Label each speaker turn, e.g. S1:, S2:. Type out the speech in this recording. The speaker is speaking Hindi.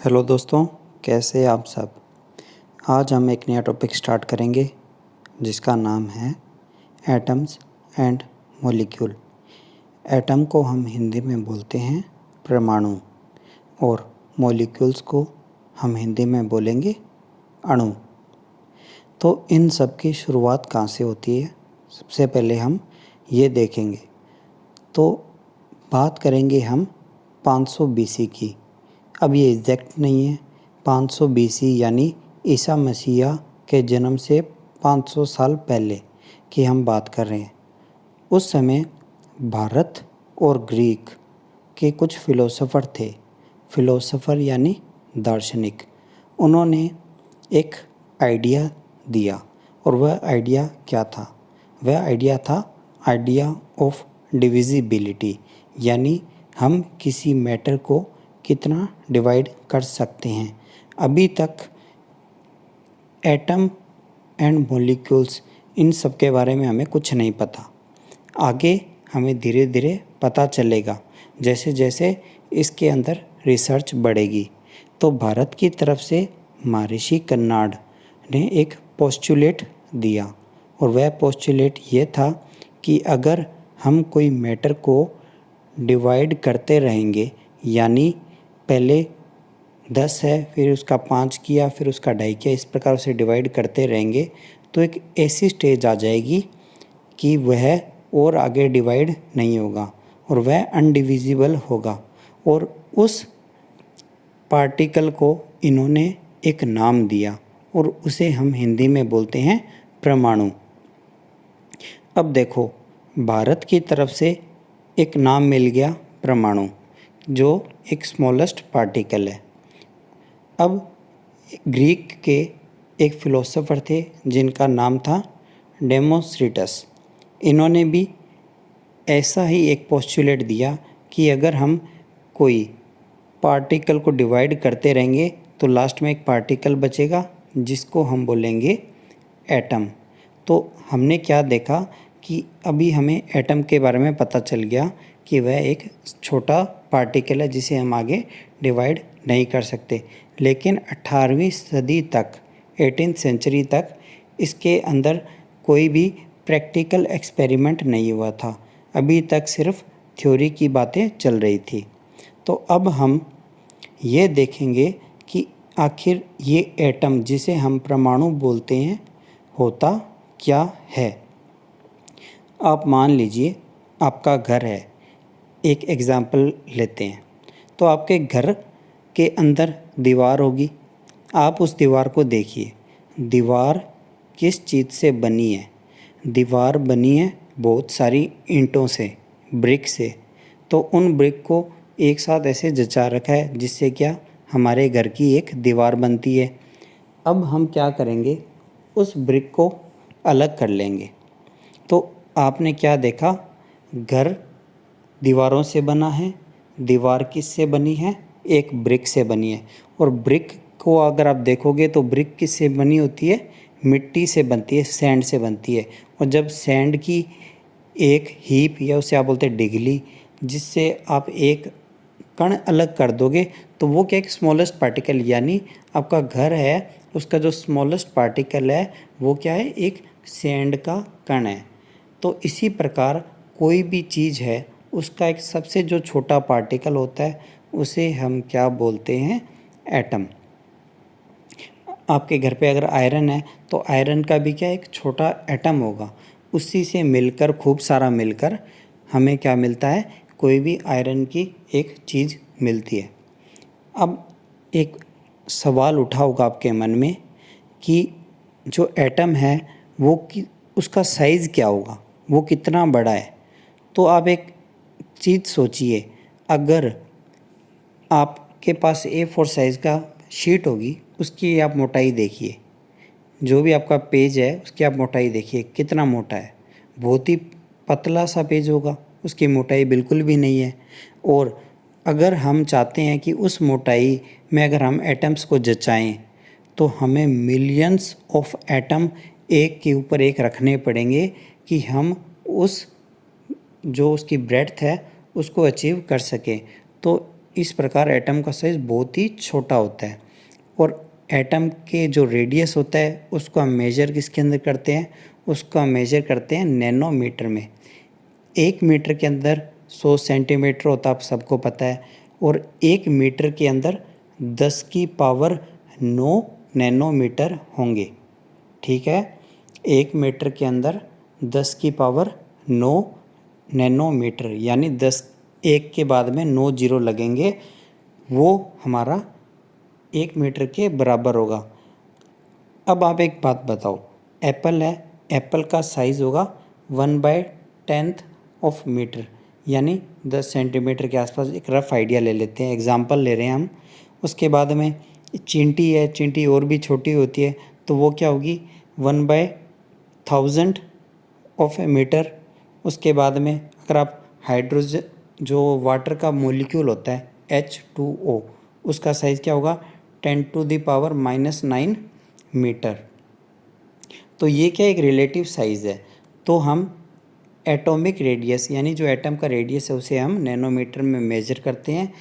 S1: हेलो दोस्तों, कैसे हैं आप सब। आज हम एक नया टॉपिक स्टार्ट करेंगे जिसका नाम है एटम्स एंड मॉलिक्यूल। एटम को हम हिंदी में बोलते हैं परमाणु और मॉलिक्यूल्स को हम हिंदी में बोलेंगे अणु। तो इन सब की शुरुआत कहाँ से होती है, सबसे पहले हम ये देखेंगे। तो बात करेंगे हम 500 BC की। अब ये एग्जैक्ट नहीं है, 500 BC यानी ईसा मसीहा के जन्म से 500 साल पहले की हम बात कर रहे हैं। उस समय भारत और ग्रीक के कुछ फिलोसोफर थे। फिलोसोफर यानी दार्शनिक। उन्होंने एक आइडिया दिया और वह आइडिया क्या था? वह आइडिया था आइडिया ऑफ डिविजिबिलिटी, यानी हम किसी मैटर को कितना डिवाइड कर सकते हैं। अभी तक एटम एंड मॉलिक्यूल्स इन सब के बारे में हमें कुछ नहीं पता। आगे हमें धीरे धीरे पता चलेगा जैसे जैसे इसके अंदर रिसर्च बढ़ेगी। तो भारत की तरफ से महर्षि कर्नाड ने एक पोस्टुलेट दिया और वह पोस्टुलेट ये था कि अगर हम कोई मैटर को डिवाइड करते रहेंगे, यानी पहले 10 है, फिर उसका 5 किया, फिर उसका 2.5 किया, इस प्रकार से डिवाइड करते रहेंगे तो एक ऐसी स्टेज आ जाएगी कि वह और आगे डिवाइड नहीं होगा और वह अनडिविजिबल होगा। और उस पार्टिकल को इन्होंने एक नाम दिया और उसे हम हिंदी में बोलते हैं परमाणु। अब देखो, भारत की तरफ से एक नाम मिल गया परमाणु, जो एक स्मॉलेस्ट पार्टिकल है। अब ग्रीक के एक फिलोसोफर थे जिनका नाम था डेमोक्रिटस। इन्होंने भी ऐसा ही एक पोस्टुलेट दिया कि अगर हम कोई पार्टिकल को डिवाइड करते रहेंगे तो लास्ट में एक पार्टिकल बचेगा जिसको हम बोलेंगे एटम। तो हमने क्या देखा कि अभी हमें एटम के बारे में पता चल गया कि वह एक छोटा पार्टिकल है जिसे हम आगे डिवाइड नहीं कर सकते। लेकिन 18वीं सदी तक, 18th सेंचुरी तक इसके अंदर कोई भी प्रैक्टिकल एक्सपेरिमेंट नहीं हुआ था। अभी तक सिर्फ थ्योरी की बातें चल रही थी। तो अब हम ये देखेंगे कि आखिर ये एटम जिसे हम परमाणु बोलते हैं होता क्या है। आप मान लीजिए आपका घर है, एक एग्ज़ाम्पल लेते हैं। तो आपके घर के अंदर दीवार होगी। आप उस दीवार को देखिए, दीवार किस चीज़ से बनी है? दीवार बनी है बहुत सारी ईंटों से, ब्रिक से। तो उन ब्रिक को एक साथ ऐसे जचा रखा है जिससे क्या हमारे घर की एक दीवार बनती है। अब हम क्या करेंगे, उस ब्रिक को अलग कर लेंगे। तो आपने क्या देखा, घर दीवारों से बना है। दीवार किससे बनी है? एक ब्रिक से बनी है। और ब्रिक को अगर आप देखोगे तो ब्रिक किससे बनी होती है? मिट्टी से बनती है, सैंड से बनती है। और जब सैंड की एक हीप या उसे आप बोलते हैं डिगली, जिससे आप एक कण अलग कर दोगे तो वो क्या, एक स्मॉलेस्ट पार्टिकल, यानी आपका घर है उसका जो स्मॉलेस्ट पार्टिकल है वो क्या है? एक सैंड का कण है। तो इसी प्रकार कोई भी चीज़ है उसका एक सबसे जो छोटा पार्टिकल होता है उसे हम क्या बोलते हैं? एटम। आपके घर पे अगर आयरन है तो आयरन का भी क्या एक छोटा एटम होगा। उसी से मिलकर, खूब सारा मिलकर हमें क्या मिलता है? कोई भी आयरन की एक चीज़ मिलती है। अब एक सवाल उठा होगा आपके मन में कि जो एटम है वो उसका साइज़ क्या होगा, वो कितना बड़ा है। तो आप एक चीज़ सोचिए, अगर आपके पास A4 साइज़ का शीट होगी, उसकी आप मोटाई देखिए, जो भी आपका पेज है उसकी आप मोटाई देखिए कितना मोटा है। बहुत ही पतला सा पेज होगा, उसकी मोटाई बिल्कुल भी नहीं है। और अगर हम चाहते हैं कि उस मोटाई में अगर हम एटम्स को जचाएं तो हमें मिलियंस ऑफ एटम एक के ऊपर एक रखने पड़ेंगे कि हम उस जो उसकी ब्रेड्थ है उसको अचीव कर सकें। तो इस प्रकार एटम का साइज़ बहुत ही छोटा होता है। और एटम के जो रेडियस होता है उसको हम मेजर किसके अंदर करते हैं, उसको हम मेजर करते हैं नैनोमीटर में। 1 मीटर के अंदर 100 सेंटीमीटर होता है, आप सबको पता है। और 1 मीटर के अंदर 10 की पावर 9 नैनोमीटर होंगे। ठीक है, 1 मीटर के अंदर 10 की पावर 9 नैनोमीटर, यानी 10 1 के बाद में 9 जीरो लगेंगे, वो हमारा 1 मीटर के बराबर होगा। अब आप एक बात बताओ, एप्पल है, एप्पल का साइज़ होगा 1/10 ऑफ मीटर, यानी 10 सेंटीमीटर के आसपास। एक रफ़ आइडिया ले लेते हैं, एग्जांपल ले रहे हैं हम। उसके बाद में चींटी है, चींटी और भी छोटी होती है, तो वो क्या होगी 1/1000 ऑफ ए मीटर। उसके बाद में अगर आप हाइड्रोजन, जो वाटर का मॉलिक्यूल होता है H2O, उसका साइज़ क्या होगा 10⁻⁻9 मीटर। तो ये क्या एक रिलेटिव साइज़ है। तो हम एटॉमिक रेडियस, यानी जो एटम का रेडियस है, उसे हम नैनोमीटर में मेजर करते हैं।